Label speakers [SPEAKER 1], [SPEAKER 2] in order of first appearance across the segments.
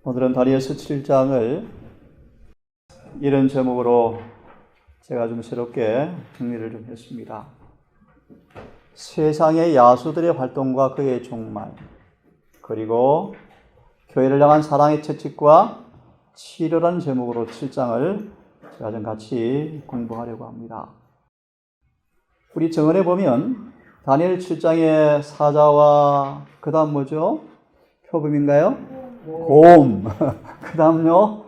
[SPEAKER 1] 오늘은 다니엘서 7장을 이런 제목으로 제가 좀 새롭게 정리를 좀 했습니다. 세상의 야수들의 활동과 그의 종말, 그리고 교회를 향한 사랑의 채찍과 치료라는 제목으로 7장을 제가 좀 같이 공부하려고 합니다. 우리 정언에 보면 다니엘 7장의 사자와 그 다음 뭐죠? 표범인가요? 곰. 그 다음요?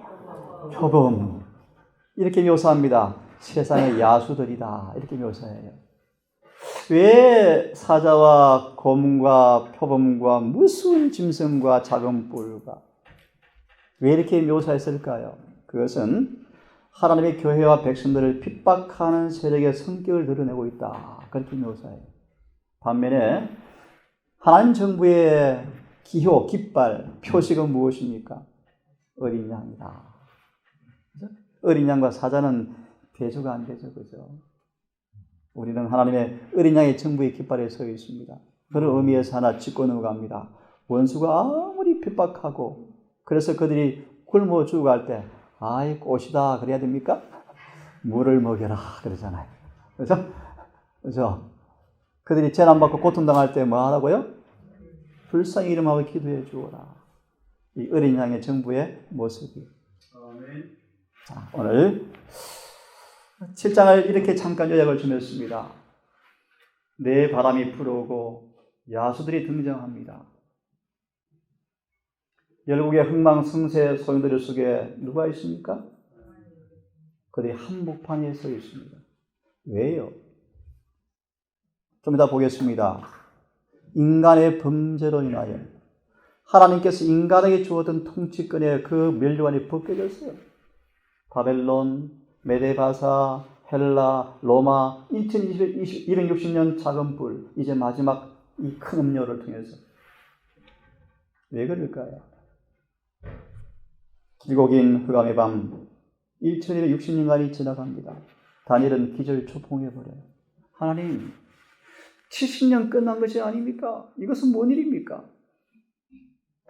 [SPEAKER 1] 표범. 이렇게 묘사합니다. 세상의 야수들이다. 이렇게 묘사해요. 왜 사자와 곰과 표범과 무슨 짐승과 작은 뿔과 왜 이렇게 묘사했을까요? 그것은 하나님의 교회와 백성들을 핍박하는 세력의 성격을 드러내고 있다. 그렇게 묘사해요. 반면에 하나님 정부의 기호, 깃발, 표식은 무엇입니까? 어린 양이다. 어린 양과 사자는 대조가 안 되죠. 그죠? 우리는 하나님의 어린 양의 정부의 깃발에 서 있습니다. 그런 의미에서 하나 짚고 넘어갑니다. 원수가 아무리 핍박하고 그래서 그들이 굶어 죽어갈 때 아이 꽃이다 그래야 됩니까? 물을 먹여라 그러잖아요. 그죠? 그들이 재난받고 고통당할 때 뭐 하라고요? 불쌍히 이름하고 기도해 주어라. 이 어린 양의 정부의 모습이. 자, 오늘 7장을 이렇게 잠깐 요약을 좀 했습니다. 내 바람이 불어오고 야수들이 등장합니다. 열국의 흥망성쇠 소용돌이 속에 누가 있습니까? 그들이 한복판에 서 있습니다. 왜요? 좀 이따 보겠습니다. 인간의 범죄로 인하여 하나님께서 인간에게 주었던 통치권의 그 멸류관이 벗겨졌어요. 바벨론, 메데바사, 헬라, 로마, 2260년 작은 불, 이제 마지막 이 큰 음료를 통해서. 왜 그럴까요? 길고 긴 흑암의 밤 1260년간이 지나갑니다. 다니엘은 기절초풍해버려요. 하나님, 70년 끝난 것이 아닙니까? 이것은 뭔 일입니까?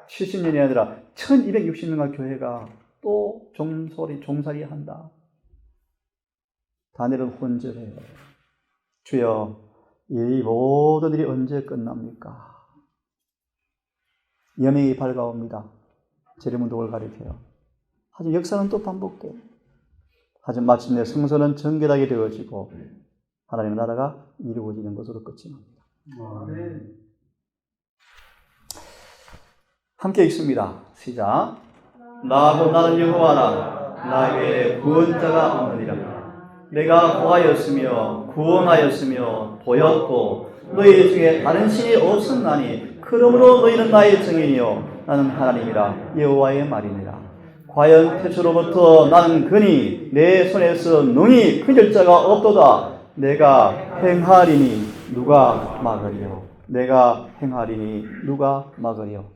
[SPEAKER 1] 70년이 아니라 1260년간 교회가 또 종살이 한다. 다니엘은 혼절해요. 주여, 이 모든 일이 언제 끝납니까? 여명이 밝아옵니다. 재림운동을 가리켜요. 하지만 역사는 또 반복돼요. 하지만 마침내 성소는 정결하게 되어지고 하나님의 나라가 이루어지는 것으로 끝이 납니다. 함께 읽습니다. 시작. 나는 여호와라. 나 외에 구원자가 없느니라. 내가 보았으며 구원하였으며 보였고 너희 중에 다른 신이 없었나니 그러므로 너희는 나의 증인이요 나는 하나님이라 여호와의 말이니라. 과연 태초로부터 나는 거니 내 손에서 능히 끊을 자가 없도다. 내가 행하리니 누가 막으리요? 내가 행하리니 누가 막으리요?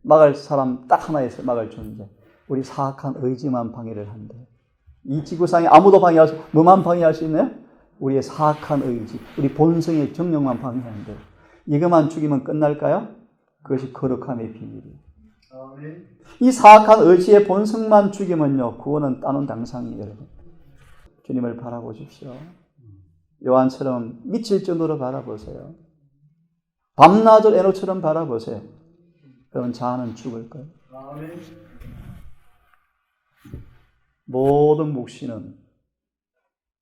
[SPEAKER 1] 막을 사람 딱 하나 있어요. 막을 존재. 우리 사악한 의지만 방해를 한대. 이 지구상에 아무도 방해할 수, 뭐만 방해할 수 있나요? 우리의 사악한 의지, 우리 본성의 정령만 방해한대. 이것만 죽이면 끝날까요? 그것이 거룩함의 비밀이에요. 이 사악한 의지의 본성만 죽이면요, 구원은 따놓은 당상이에요, 여러분. 주님을 바라보십시오. 요한처럼 미칠 정도로 바라보세요. 밤낮을 에노처럼 바라보세요. 그러면 자아는 죽을 거예요. 모든 묵시는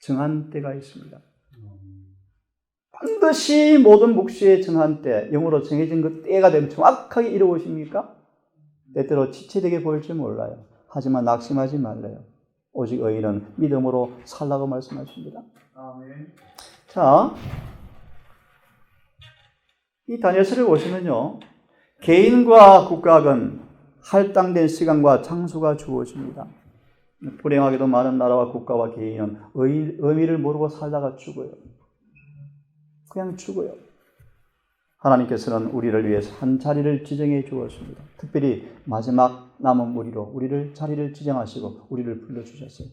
[SPEAKER 1] 정한 때가 있습니다. 반드시 모든 묵시의 정한 때, 영으로 정해진 그 때가 되면 정확하게 이루어집니까? 때때로 지체되게 보일지 몰라요. 하지만 낙심하지 말래요. 오직 의인은 믿음으로 살라고 말씀하십니다. 자, 이 다니엘서를 보시면요, 개인과 국가는 할당된 시간과 장소가 주어집니다. 불행하게도 많은 나라와 국가와 개인은 의미를 모르고 살다가 죽어요. 그냥 죽어요. 하나님께서는 우리를 위해서 한 자리를 지정해 주었습니다. 특별히 마지막 남은 우리를 자리를 지정하시고 우리를 불러주셨어요.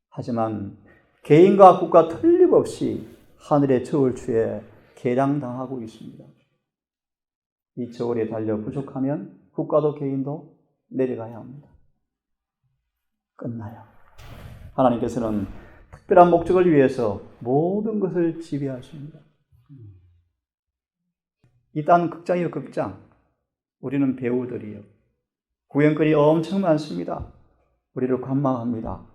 [SPEAKER 1] 하지만 개인과 국가 틀림없이 하늘의 저울추에 개량당하고 있습니다. 이 저울에 달려 부족하면 국가도 개인도 내려가야 합니다. 끝나요. 하나님께서는 특별한 목적을 위해서 모든 것을 지배하십니다. 이 땅 극장이요, 극장. 우리는 배우들이요. 구경거리 엄청 많습니다. 우리를 관망합니다.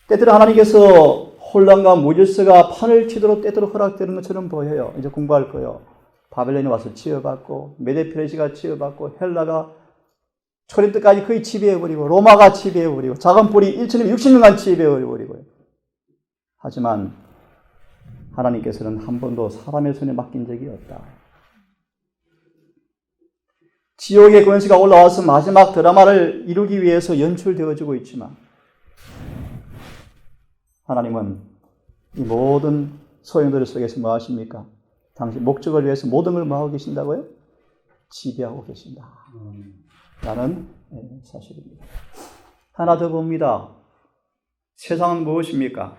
[SPEAKER 1] 때때로 하나님께서 혼란과 무질서가 판을 치도록 때때로 허락되는 것처럼 보여요. 이제 공부할 거예요. 바벨론이 와서 치유받고, 메데페르시가 치유받고, 헬라가 초림 때까지 거의 지배해버리고, 로마가 지배해버리고, 작은 뿔이 1260년간 지배해버리고요. 하지만 하나님께서는 한 번도 사람의 손에 맡긴 적이 없다. 지옥의 권세가 올라와서 마지막 드라마를 이루기 위해서 연출되어지고 있지만 하나님은 이 모든 소용돌이 속에서 뭐 하십니까? 당신 목적을 위해서 모든 걸 뭐 하고 계신다고요? 지배하고 계신다. 라는 사실입니다. 하나 더 봅니다. 세상은 무엇입니까?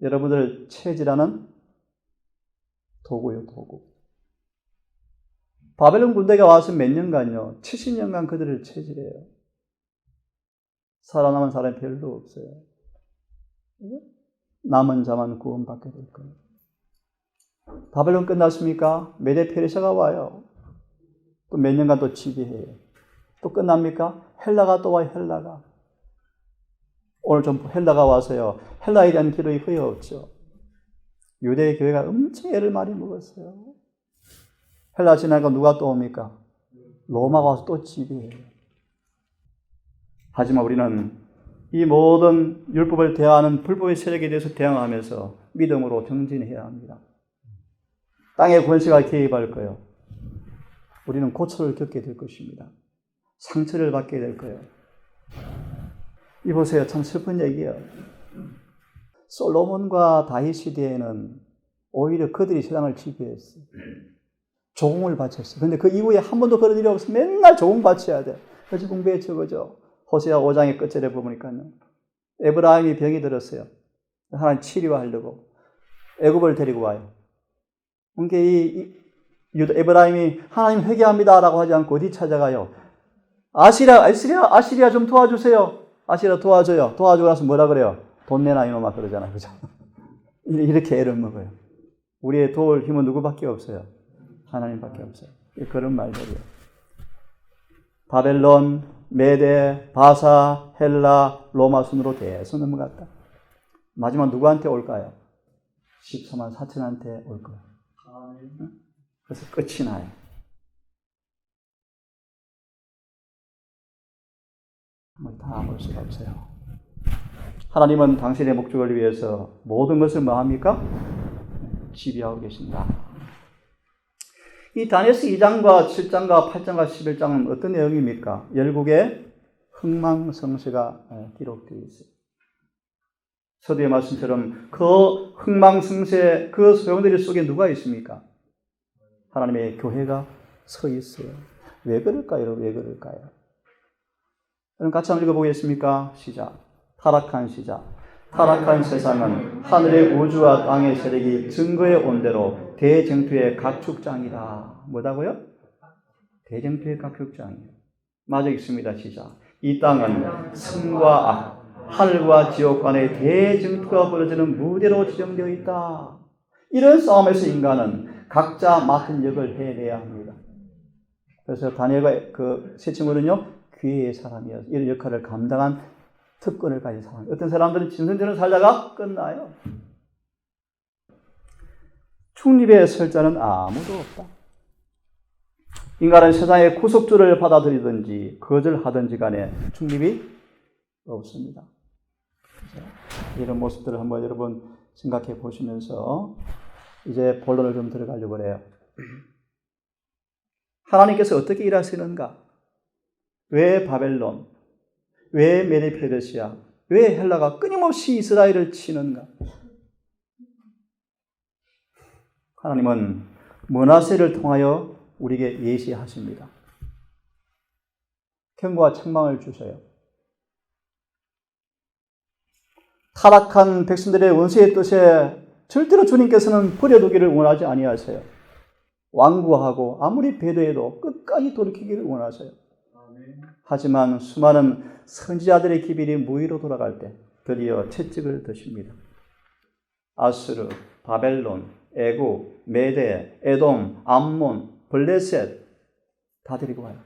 [SPEAKER 1] 여러분들 체질하는 도구요, 도구. 바벨론 군대가 와서 몇 년간요, 70년간 그들을 체질해요. 살아남은 사람이 별로 없어요. 남은 자만 구원받게 될 거예요. 바벨론 끝났습니까? 메데페르시아가 와요. 또 몇 년간 또 지배해요. 또 끝납니까? 헬라가 또 와요, 헬라가. 오늘 좀 헬라가 와서요, 헬라에 대한 기록이 거의 없죠. 유대 교회가 엄청 애를 많이 먹었어요. 헬라 지나니까 누가 또 옵니까? 로마가 와서 또 지배해요. 하지만 우리는 이 모든 율법을 대하는 불법의 세력에 대해서 대항하면서 믿음으로 정진해야 합니다. 땅의 권세가 개입할 거예요. 우리는 고초를 겪게 될 것입니다. 상처를 받게 될 거예요. 이 보세요. 참 슬픈 얘기예요. 솔로몬과 다윗 시대에는 오히려 그들이 세상을 지배했어요. 조공을 바쳤어요. 그런데 그 이후에 한 번도 그런 일이 없어요. 맨날 조공 바쳐야 돼요. 그래서 공부했죠, 그죠? 호세아 5장의 끝절에 보니까요. 에브라임이 병이 들었어요. 하나님 치료하려고 애굽을 데리고 와요. 그러니까 에브라임이 하나님 회개합니다라고 하지 않고 어디 찾아가요? 아시리아 좀 도와주세요. 아시리아 도와줘요. 도와주고 나서 뭐라 그래요? 돈 내놔 이놈아 그러잖아요, 그죠? 이렇게 애를 먹어요. 우리의 도울 힘은 누구밖에 없어요? 하나님밖에 없어요. 그런 말들이에요. 바벨론, 메데, 바사, 헬라, 로마 순으로 계속 넘어갔다. 마지막 누구한테 올까요? 14만 4천한테 올 거예요. 그래서 끝이 나요. 다 볼 수가 없어요. 하나님은 당신의 목적을 위해서 모든 것을 뭐 합니까? 지배하고 계신다. 이 다니엘서 2장과 7장과 8장과 11장은 어떤 내용입니까? 열국의 흥망성쇠가 기록되어 있어요. 서두의 말씀처럼 그 흥망성쇠, 그 소용돌이 속에 누가 있습니까? 하나님의 교회가 서 있어요. 왜 그럴까요? 왜 그럴까요? 그럼 같이 한번 읽어보겠습니까? 시작. 타락한 시작. 타락한 세상은 하늘의 우주와 땅의 세력이 증거해 온 대로 대쟁투의 각축장이다. 뭐다고요? 대쟁투의 각축장이에요. 맞아 있습니다. 시작. 이 땅은 승과 악, 하늘과 지옥 간의 대쟁투가 벌어지는 무대로 지정되어 있다. 이런 싸움에서 인간은 각자 맡은 역을 해내야 합니다. 그래서 다니엘과 그 세 친구는요, 귀의 사람이어서 이런 역할을 감당한 특권을 가진 사람. 어떤 사람들은 진선처럼 살다가 끝나요. 중립의 설자는 아무도 없다. 인간은 세상의 구속주를 받아들이든지 거절하든지 간에 중립이 없습니다. 이런 모습들을 한번 여러분 생각해 보시면서 이제 본론을 좀 들어가려고 해요. 하나님께서 어떻게 일하시는가? 왜 바벨론? 왜 메데페르시아? 왜 헬라가 끊임없이 이스라엘을 치는가? 하나님은 므낫세를 통하여 우리에게 예시하십니다. 경고와 책망을 주셔요. 타락한 백성들의 원수의 뜻에 절대로 주님께서는 버려두기를 원하지 아니하세요. 완고하고 아무리 배도해도 끝까지 돌이키기를 원하세요. 하지만 수많은 선지자들의 기별이 무의로 돌아갈 때 드디어 채찍을 드십니다. 아수르, 바벨론, 애굽, 메데, 에돔, 암몬, 블레셋 다 데리고 와요.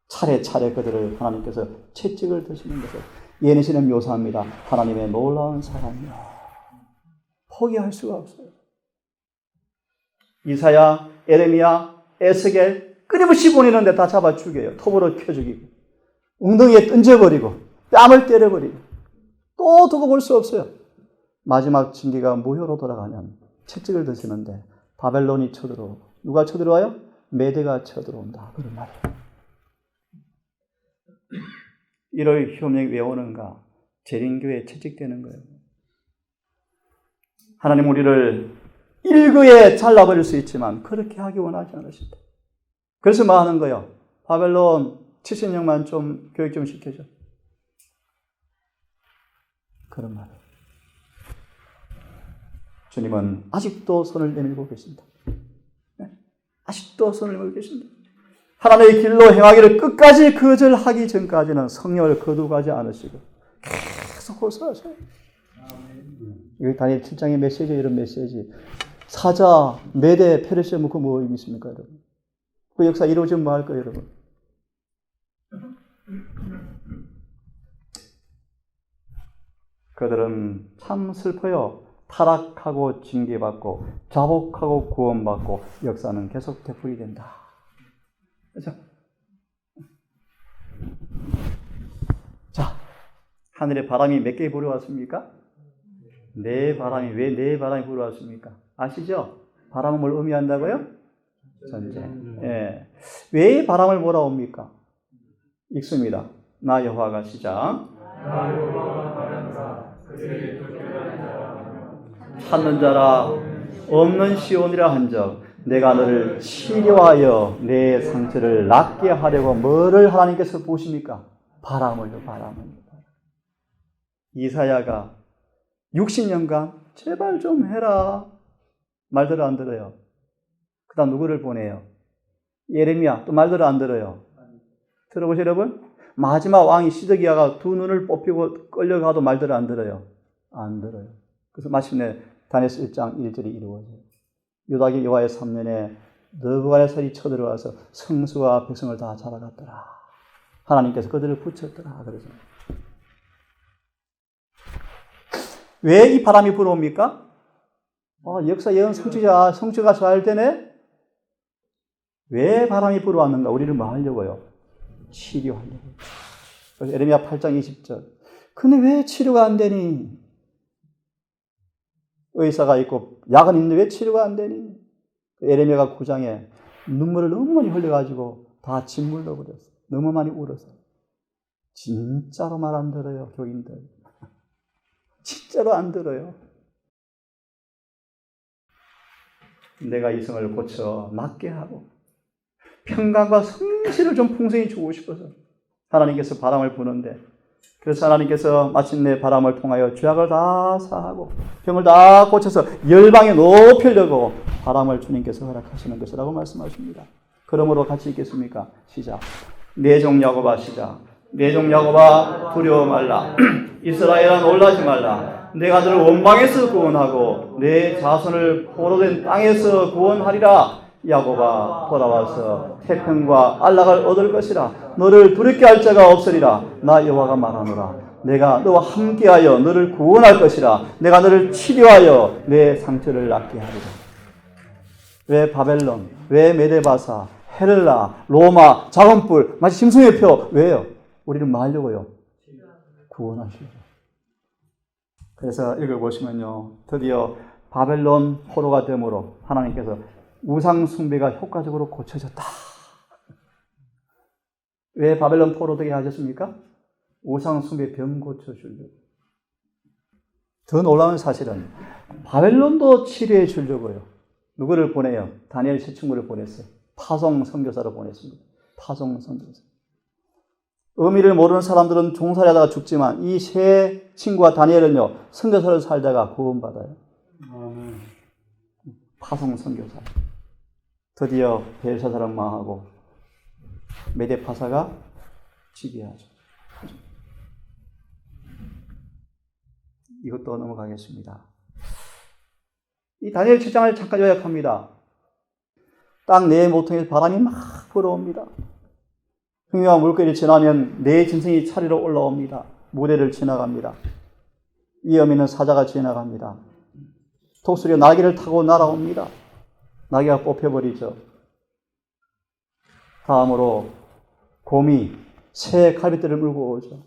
[SPEAKER 1] 차례차례 그들을 하나님께서 채찍을 드시는 것을 예레미야는 묘사합니다. 하나님의 놀라운 사랑이요. 포기할 수가 없어요. 이사야, 예레미야, 에스겔 끊임없이 보내는데 다 잡아 죽여요. 톱으로 켜 죽이고 웅덩이에 던져버리고 뺨을 때려버리고 또 두고 볼 수 없어요. 마지막 징계가 무효로 돌아가면 채찍을 드시는데 바벨론이 쳐들어오고 누가 쳐들어와요? 메대가 쳐들어온다. 그런 말이에요. 이를 효명이 왜 오는가? 재림교회에 채찍되는 거예요. 하나님 우리를 일거에 잘라버릴 수 있지만 그렇게 하기 원하지 않으신다. 그래서 뭐 하는 거예요? 바벨론 70년만 좀 교육 좀 시켜줘. 그런 말이에요. 주님은 아직도 손을 내밀고 계신다. 아직도 손을 내밀고 계신다. 하나님의 길로 행하기를 끝까지 거절하기 전까지는 성령을 거두가지 않으시고 계속 호소하셔요. 여기 다니엘 7장의 메시지, 이런 메시지. 사자, 메대, 페르시아 그 뭐 의미있습니까, 여러분? 그 역사 이루어지면 뭐 할 거예요, 여러분? 그들은 참 슬퍼요. 타락하고 징계받고 자복하고 구원받고 역사는 계속 되풀이 된다. 그렇죠? 자, 하늘에 바람이 몇 개 불어왔습니까? 네 바람이. 왜 네 바람이 불어왔습니까? 아시죠? 바람은 뭘 의미한다고요? 전쟁. 예. 왜 바람을 몰아옵니까? 읽습니다. 나 여호와가 시작. 나 여호와가 바람과 그들이 쫓겨난 자라 찾는 자라 없는 시온이라 한적 내가 너를 치료하여 내 상처를 낫게 하려고 뭐를 하나님께서 보십니까? 바람을요. 이사야가 60년간 제발 좀 해라. 말들을 안 들어요. 그 다음 누구를 보내요? 예레미야. 또 말들을 안 들어요. 들어보세요, 여러분. 마지막 왕이 시드기야가 두 눈을 뽑히고 끌려가도 말들을 안 들어요. 안 들어요. 그래서 마침내 다니엘 1장 1절이 이루어져요. 유다기 여호와의 3년에 느부갓네살이 쳐들어와서 성수와 백성을 다 잡아갔더라. 하나님께서 그들을 붙였더라. 그래서 왜 이 바람이 불어옵니까? 역사 예언 성취가 잘 되네? 왜 바람이 불어왔는가? 우리를 뭐 하려고요? 치료하려고. 그래서 에레미야 8장 20절. 근데 왜 치료가 안 되니? 의사가 있고 약은 있는데 왜 치료가 안 되니? 에레미야가 9장에 눈물을 너무 많이 흘려가지고 다 짓물러 버렸어. 너무 많이 울어서. 진짜로 말 안 들어요, 교인들. 진짜로 안 들어요. 내가 이성을 고쳐 낫게 하고 평강과 성실을 좀 풍성히 주고 싶어서 하나님께서 바람을 부는데, 그래서 하나님께서 마침내 바람을 통하여 죄악을 다 사하고 병을 다 고쳐서 열방에 높이려고 바람을 주님께서 허락하시는 것이라고 말씀하십니다. 그러므로 같이 읽겠습니까? 시작. 내 종 야곱아 시작. 내 종 야곱아 두려워 말라. 이스라엘아 놀라지 말라. 내가 너를 원방에서 구원하고 내 자손을 포로된 땅에서 구원하리라. 야곱아 돌아와서 태평과 안락을 얻을 것이라. 너를 두렵게 할 자가 없으리라. 나 여호와가 말하노라. 내가 너와 함께하여 너를 구원할 것이라. 내가 너를 치료하여 내 상처를 낫게 하리라. 왜 바벨론, 왜 메데바사, 헤를라, 로마, 자원불, 마치 짐승의 표. 왜요? 우리를 뭐 하려고요? 구원하시려고. 그래서 읽어보시면요, 드디어 바벨론 포로가 되므로 하나님께서 우상 숭배가 효과적으로 고쳐졌다. 왜 바벨론 포로 되게 하셨습니까? 우상 숭배 병 고쳐주려고. 더 놀라운 사실은 바벨론도 치료해 주려고요. 누구를 보내요? 다니엘 세 친구를 보냈어요. 파송 선교사로 보냈습니다. 파송 선교사. 의미를 모르는 사람들은 종살이하다가 죽지만 이 세 친구와 다니엘은요, 선교사로 살다가 구원받아요. 파송 선교사. 드디어 벨사사랑 망하고 메데파사가 즉위하죠. 이것도 넘어가겠습니다. 이 다니엘 7장을 잠깐 요약합니다. 땅 내 모퉁이에서 바람이 막 불어옵니다. 흥미와 물결이 지나면 내 짐승이 차리로 올라옵니다. 무대를 지나갑니다. 위험 있는 사자가 지나갑니다. 독수리가 날개를 타고 날아옵니다. 날개가 뽑혀버리죠. 다음으로 곰이 새 갈빗대를 물고 오죠.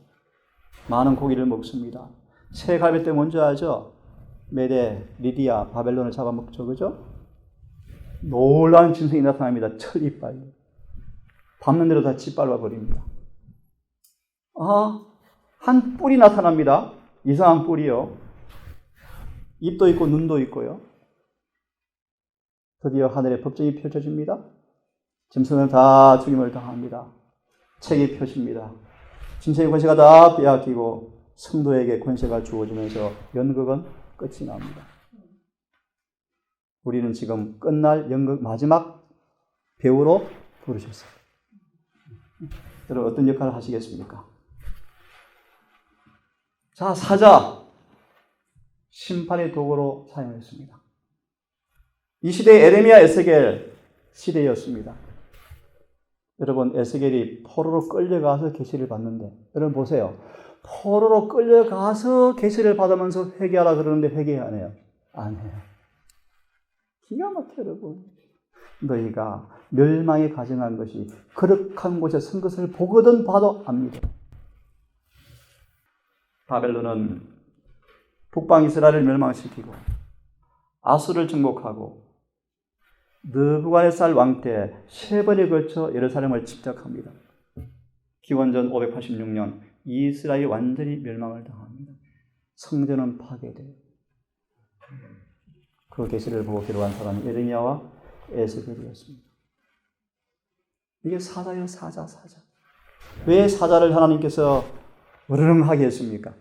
[SPEAKER 1] 많은 고기를 먹습니다. 새 갈빗대 뭔지 알죠? 메데, 리디아, 바벨론을 잡아먹죠. 그죠? 놀라운 짐승이 나타납니다. 철 이빨. 밟는 대로 다 짓밟아 버립니다. 한 뿔이 나타납니다. 이상한 뿔이요. 입도 있고 눈도 있고요. 드디어 하늘의 법정이 펼쳐집니다. 짐승은 다 죽임을 당합니다. 책이 펴집니다. 짐승의 권세가 다 빼앗기고 성도에게 권세가 주어지면서 연극은 끝이 납니다. 우리는 지금 끝날 연극 마지막 배우로 부르셨어요. 여러분 어떤 역할을 하시겠습니까? 자, 사자. 심판의 도구로 사용했습니다. 이 시대의 에레미야, 에스겔 시대였습니다. 여러분, 에스겔이 포로로 끌려가서 계시를 받는데, 여러분 보세요. 포로로 끌려가서 계시를 받으면서 회개하라 그러는데 회개 안 해요. 안 해요. 기가 막혀, 여러분. 너희가 멸망에 가증한 것이 거룩한 곳에 선 것을 보거든 봐도 압니다. 바벨론은 북방 이스라엘을 멸망시키고 아수를 정복하고 느부갓네살 왕 때 3번에 걸쳐 예루살렘을 침략합니다. 기원전 586년 이스라엘이 완전히 멸망을 당합니다. 성전은 파괴돼요. 그 계시를 보고 기록한 사람이 에레미야와 에스겔이었습니다. 이게 사자예요, 사자. 왜 사자를 하나님께서 으르렁하게 했습니까?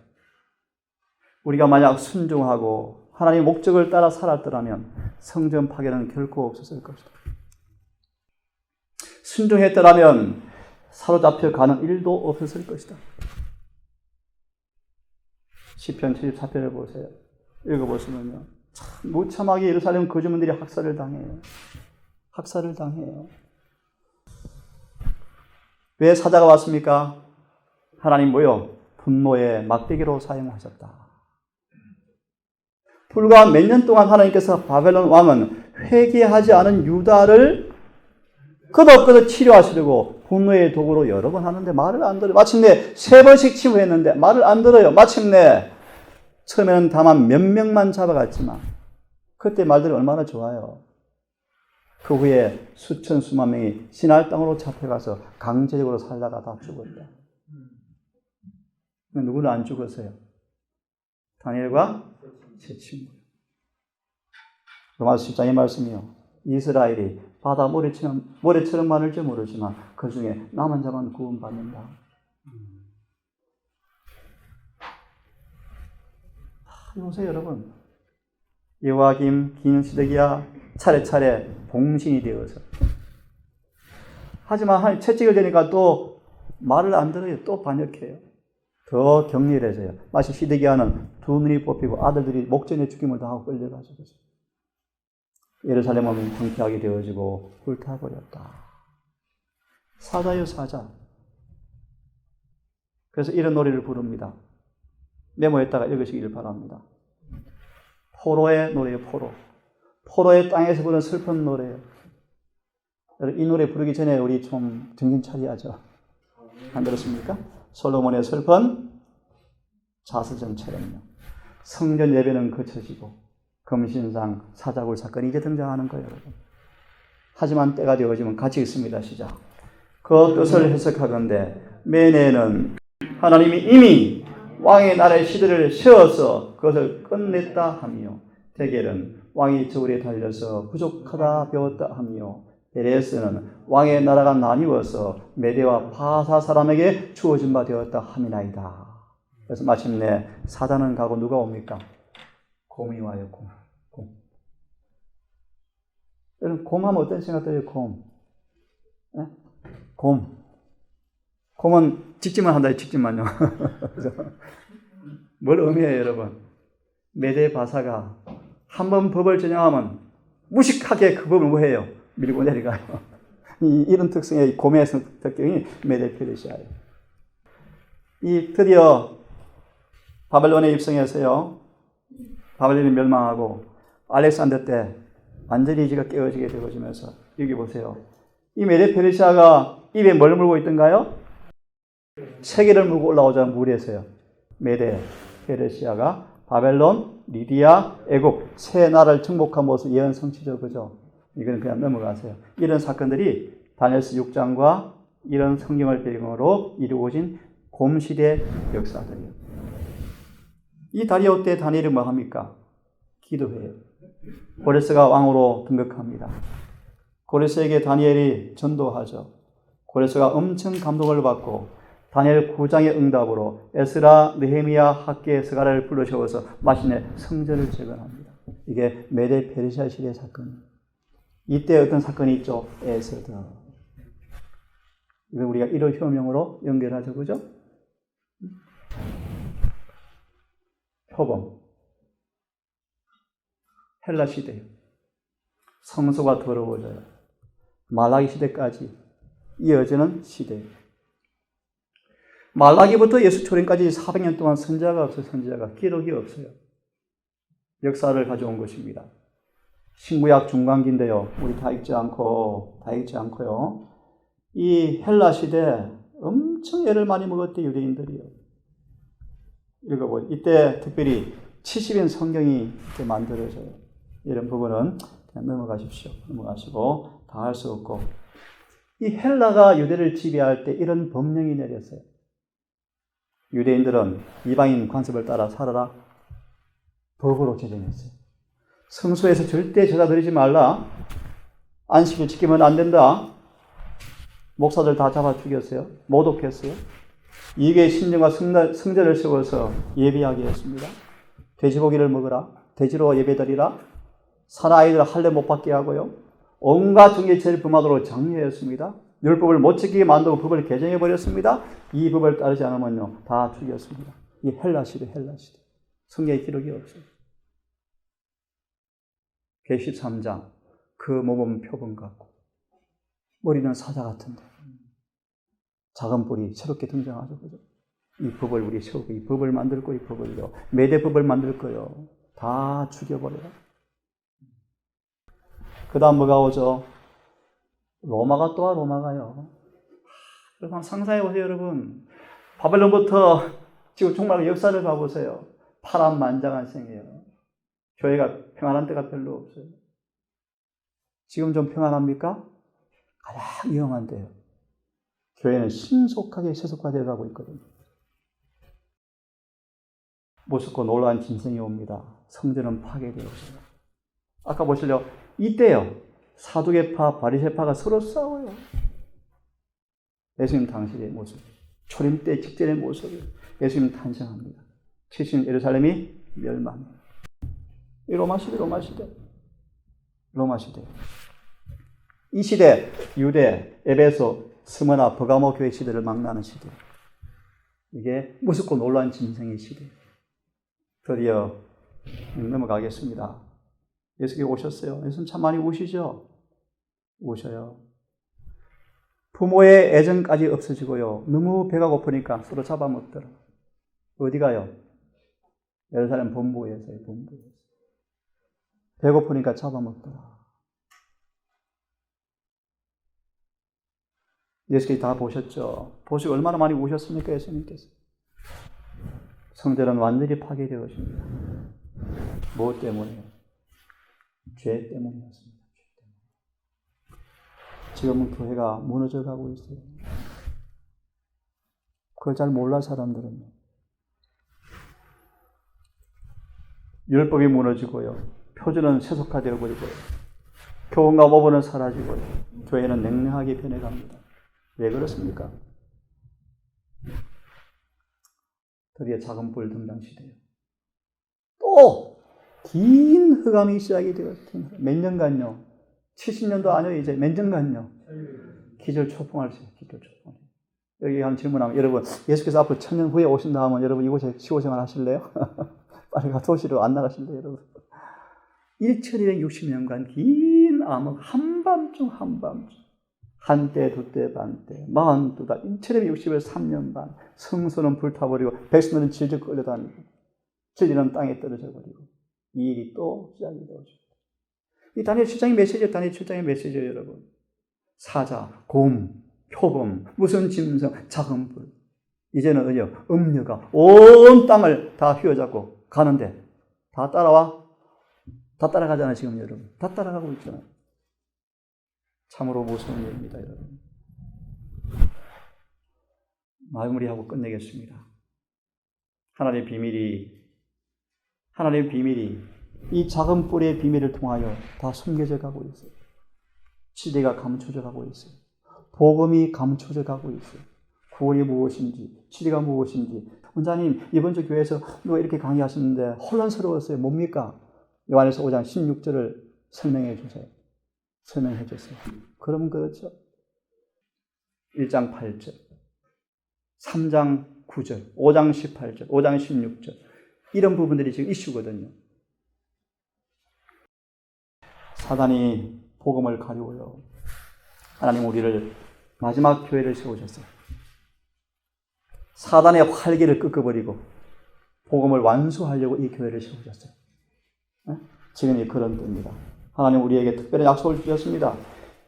[SPEAKER 1] 우리가 만약 순종하고 하나님의 목적을 따라 살았더라면 성전 파괴는 결코 없었을 것이다. 순종했더라면 사로잡혀 가는 일도 없었을 것이다. 시편 74편을 보세요. 읽어보시면요. 참 무참하게 예루살렘 거주민들이 학살을 당해요. 왜 사자가 왔습니까? 하나님 뭐요? 분노의 막대기로 사용하셨다. 불과 몇 년 동안 하나님께서 바벨론 왕은 회개하지 않은 유다를 끄덕끄덕 치료하시려고 분노의 도구로 여러 번 하는데 말을 안 들어요. 마침내 3번씩 치부했는데 말을 안 들어요. 마침내 처음에는 다만 몇 명만 잡아갔지만 그때 말들이 얼마나 좋아요. 그 후에 수천 수만 명이 신할 땅으로 잡혀가서 강제적으로 살다가 다 죽었다. 누구는 안 죽었어요? 다니엘과 제 친구. 로마서 10장의 말씀이요. 이스라엘이 바다 모래처럼 많을지 모르지만 그 중에 남은 자만 구원받는다. 보세요, 여러분. 여호야김, 기념시대기야 차례차례 봉신이 되어서. 하지만 채찍을 대니까 또 말을 안 들어요. 또 반역해요. 더 격렬해져요. 마치 시드기야는 2눈이 뽑히고 아들들이 목전에 죽임을 당하고 끌려가지고 예루살렘은 황폐하게 되어지고 불타버렸다. 사자요, 사자. 그래서 이런 노래를 부릅니다. 메모했다가 읽으시길 바랍니다. 포로의 노래예요, 포로. 포로의 땅에서 부르는 슬픈 노래예요. 이 노래 부르기 전에 우리 좀 정신 차려야죠. 안 들었습니까? 솔로몬의 슬픈 자서전처럼요. 성전 예배는 거쳐지고 금신상, 사자굴 사건이 이제 등장하는 거예요, 여러분. 하지만 때가 되어지면 같이 읽습니다. 시작. 그 뜻을 해석하건대 매네는 하나님이 이미 왕의 날의 시대를 세워서 그것을 끝냈다 하며 데겔은 왕이 저울에 달려서 부족하다 배웠다 하며 베레스는 왕의 나라가 나뉘어서 메대와 바사 사람에게 주어진 바 되었다 함이나이다. 그래서 마침내 사자는 가고 누가 옵니까? 곰이 와요, 곰. 곰. 여러분, 곰하면 어떤 생각 들어요? 곰. 네? 곰. 곰은 직진만 한다, 직진만요. 뭘 의미해요, 여러분? 메대 바사가 한번 법을 전향하면 무식하게 그 법을 뭐해요? 밀고 내려가요. 이런 특성의 곰의 특징이 메대 페르시아예요. 이 드디어 바벨론에 입성해서요, 바벨론이 멸망하고 알렉산더 때 완전히 이제가 깨어지게 되어지면서 여기 보세요. 이 메데 페르시아가 입에 뭘 물고 있던가요? 세계를 물고 올라오자는 물에서요. 메데 페르시아가 바벨론, 리디아, 애굽 세 나라를 정복한 모습 예언 성취죠. 그죠? 이건 그냥 넘어가세요. 이런 사건들이 다니엘서 6장과 이런 성경을 배경으로 이루어진 곰시대 역사들이에요. 이 다리오 때 다니엘이 뭐 합니까? 기도해요. 고레스가 왕으로 등극합니다. 고레스에게 다니엘이 전도하죠. 고레스가 엄청 감동을 받고 다니엘 9장의 응답으로 에스라, 느헤미야, 학개, 스가랴를 불러세워서 마침내 성전을 재건합니다. 이게 메데 페르시아 시대 사건입니다. 이때 어떤 사건이 있죠? 에스더. 이거 우리가 1월 효명으로 연결하죠. 그죠? 표범. 헬라 시대요. 성소가 더러워져요. 말라기 시대까지 이어지는 시대예요. 말라기부터 예수 초림까지 400년 동안 선지자가 없어요. 선지자가 기록이 없어요. 역사를 가져온 것입니다. 신구약 중간기인데요. 우리 다 읽지 않고요. 이 헬라 시대 엄청 애를 많이 먹었대, 유대인들이요. 읽어보세요. 이때 특별히 70인 성경이 만들어져요. 이런 부분은 그냥 넘어가십시오. 넘어가시고 다 할 수 없고. 이 헬라가 유대를 지배할 때 이런 법령이 내렸어요. 유대인들은 이방인 관습을 따라 살아라. 법으로 제정했어요. 성소에서 절대 제사 드리지 말라. 안식을 지키면 안 된다. 목사들 다 잡아 죽였어요. 모독했어요. 이게 신령과 성전을 세워서 예배하게 했습니다. 돼지고기를 먹으라. 돼지로 예배드리라. 사나이들 할례 못 받게 하고요. 온갖 정죄죄를 범하도록 장려했습니다. 율법을 못 지키게 만들고 법을 개정해버렸습니다. 이 법을 따르지 않으면요, 다 죽였습니다. 이 헬라 시대. 성경에 기록이 없어요. 계 13장. 그 몸은 표범 같고 머리는 사자 같은데 작은 뿔이 새롭게 등장하죠. 그죠? 이 법을 우리 세우고 이 법을 만들 거요. 이 법을요. 메대 법을 만들 거요. 다 죽여버려요. 그 다음 뭐가 오죠? 로마가 또 와, 로마가요. 여러분 상상해보세요, 여러분. 바벨론부터 지금 정말 역사를 봐보세요. 파란만장한 생이에요. 교회가 평안한 때가 별로 없어요. 지금 좀 평안합니까? 가장 위험한데요. 교회는 신속하게 세속화되어 가고 있거든요. 무섭고 놀라운 진생이 옵니다. 성전은 파괴되었어요. 아까 보실래요? 이때요. 사두개파, 바리새파가 서로 싸워요. 예수님 당시의 모습, 초림 때 직전의 모습을 예수님 탄생합니다. 70 예루살렘이 멸망해요. 이 로마 시대. 이 시대, 유대, 에베소, 스무나, 버가모 교회 시대를 망라하는 시대. 이게 무섭고 놀라운 짐승의 시대. 드디어 넘어가겠습니다. 예수님이 오셨어요. 예수님 참 많이 오시죠? 오셔요. 부모의 애정까지 없어지고요. 너무 배가 고프니까 서로 잡아먹더라. 어디 가요? 예루살렘 본부에서요. 배고프니까 잡아먹더라. 예수님이 다 보셨죠? 보시고 얼마나 많이 우셨습니까? 예수님께서. 성전은 완전히 파괴되었습니다. 무엇 때문에요? 죄 때문이었습니다. 지금은 교회가 무너져 가고 있어요. 그걸 잘 몰라 사람들은. 율법이 무너지고요. 표준은 세속화되어 버리고요. 교훈과 모범은 사라지고요. 교회는 냉랭하게 변해갑니다. 왜 그렇습니까? 드디어 작은 뿔 등장 시대예요. 또 긴 흑암이 시작이 되었습니다. 몇 년간요. 70년도 아니에요. 이제 몇 년간요. 기절초풍하세요. 기절초풍. 여기 한 질문하면 여러분 예수께서 앞으로 1000년 후에 오신다 하면 여러분 이곳에 시호생활 하실래요? 빨리 가 도시로 안 나가실래요? 여러분 1260년간 긴 암흑 한밤중 한때 두때 반때 42달 1260일 3년 반 성소는 불타버리고 백성들은 질질 끌려다니고 진리는 땅에 떨어져 버리고 이 일이 또 시작이 되어집니다. 이 다니엘 7장의 메시지예요. 다니엘 7장의 메시지예요. 여러분 사자, 곰, 표범, 무슨 짐승, 작은 불 이제는 음녀가 온 땅을 다 휘어잡고 가는데 다 따라와? 다 따라가잖아요. 지금 여러분 다 따라가고 있잖아요. 참으로 무서운 일입니다. 여러분 마무리하고 끝내겠습니다. 하나님의 비밀이 이 작은 뿌리의 비밀을 통하여 다 숨겨져 가고 있어요. 진리가 감춰져 가고 있어요. 복음이 감춰져 가고 있어요. 구원이 무엇인지, 진리가 무엇인지. 원장님, 이번 주 교회에서 누가 이렇게 강의하시는데 혼란스러웠어요. 뭡니까? 요한에서 5장 16절을 설명해 주세요. 설명해 주세요. 그럼 그렇죠. 1장 8절, 3장 9절, 5장 18절, 5장 16절. 이런 부분들이 지금 이슈거든요. 사단이 복음을 가리워요. 하나님 우리를 마지막 교회를 세우셨어요. 사단의 활기를 꺾어버리고 복음을 완수하려고 이 교회를 세우셨어요. 지금이 그런 때입니다. 하나님 우리에게 특별히 약속을 주셨습니다.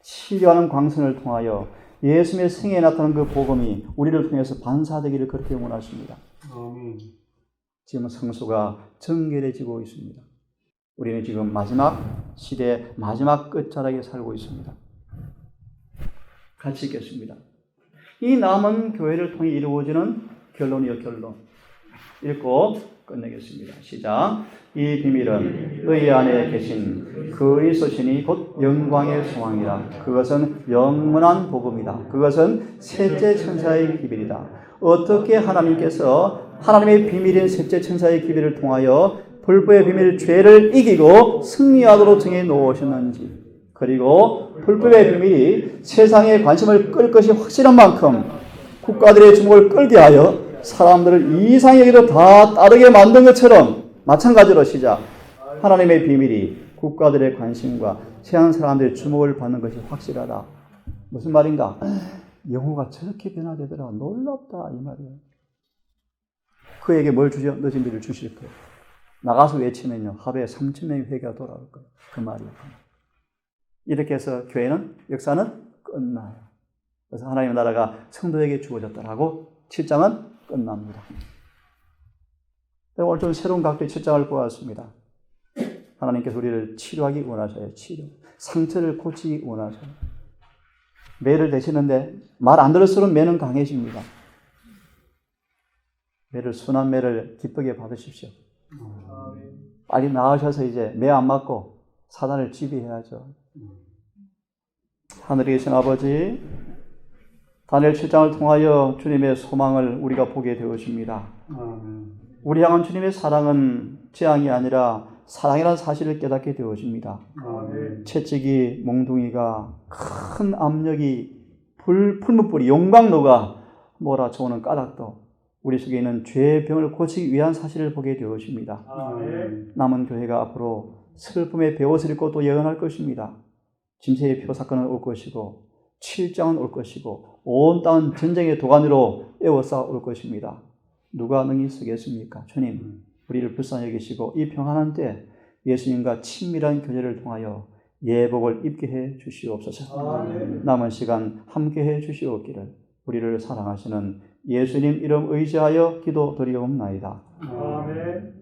[SPEAKER 1] 치료하는 광선을 통하여 예수님의 생애에 나타난 그 복음이 우리를 통해서 반사되기를 그렇게 원하십니다. 지금 성소가 정결해지고 있습니다. 우리는 지금 마지막 시대 마지막 끝자락에 살고 있습니다. 같이 읽겠습니다. 이 남은 교회를 통해 이루어지는 결론이요 결론. 읽고 끝내겠습니다. 시작. 이 비밀은 너희 안에 계신 그리스도신이 곧 영광의 소망이라. 그것은 영원한 복음이다. 그것은 셋째 천사의 기별이다. 어떻게 하나님께서 하나님의 비밀인 셋째 천사의 기별을 통하여 불법의 비밀 죄를 이기고 승리하도록 정해 놓으셨는지, 그리고 불법의 비밀이 세상의 관심을 끌 것이 확실한 만큼 국가들의 주목을 끌게 하여 사람들을 이상에게도 다 따르게 만든 것처럼 마찬가지로 시작. 하나님의 비밀이 국가들의 관심과 세상 사람들의 주목을 받는 것이 확실하다. 무슨 말인가? 영호가 저렇게 변화되더라. 놀랍다 이 말이에요. 그에게 뭘 주죠? 너 준비를 주실 거예요. 나가서 외치면요 하루에 3,000명의 회개가 돌아올 거예요. 그 말이에요. 이렇게 해서 교회는 역사는 끝나요. 그래서 하나님의 나라가 성도에게 주어졌다라고 7장은 끝납니다. 오늘 좀 새로운 각도의 7장을 보았습니다. 하나님께서 우리를 치료하기 원하셔요. 치료. 상처를 고치기 원하셔요. 매를 대시는데 말 안 들을수록 매는 강해집니다. 순한 매를 기쁘게 받으십시오. 빨리 나으셔서 이제 매 안 맞고 사단을 지배해야죠. 하늘에 계신 아버지, 다니엘 7장을 통하여 주님의 소망을 우리가 보게 되었습니다. 우리 향한 주님의 사랑은 재앙이 아니라 사랑이라는 사실을 깨닫게 되어집니다. 채찍이, 몽둥이가, 큰 압력이, 풀무불이, 용광로가 몰아쳐오는 까닭도 우리 속에 있는 죄의 병을 고치기 위한 사실을 보게 되어집니다. 남은 교회가 앞으로 슬픔의 배옷을 입고 또 예언할 것입니다. 짐승의 표 사건은 올 것이고 7장은 올 것이고 온 땅은 전쟁의 도가니로 에워싸 올 것입니다. 누가 능히 서겠습니까? 주님, 우리를 불쌍히 여기시고 이 평안한 때 예수님과 친밀한 교제를 통하여 예복을 입게 해 주시옵소서. 남은 시간 함께 해 주시옵기를 우리를 사랑하시는 예수님 이름 의지하여 기도드리옵나이다. 아멘.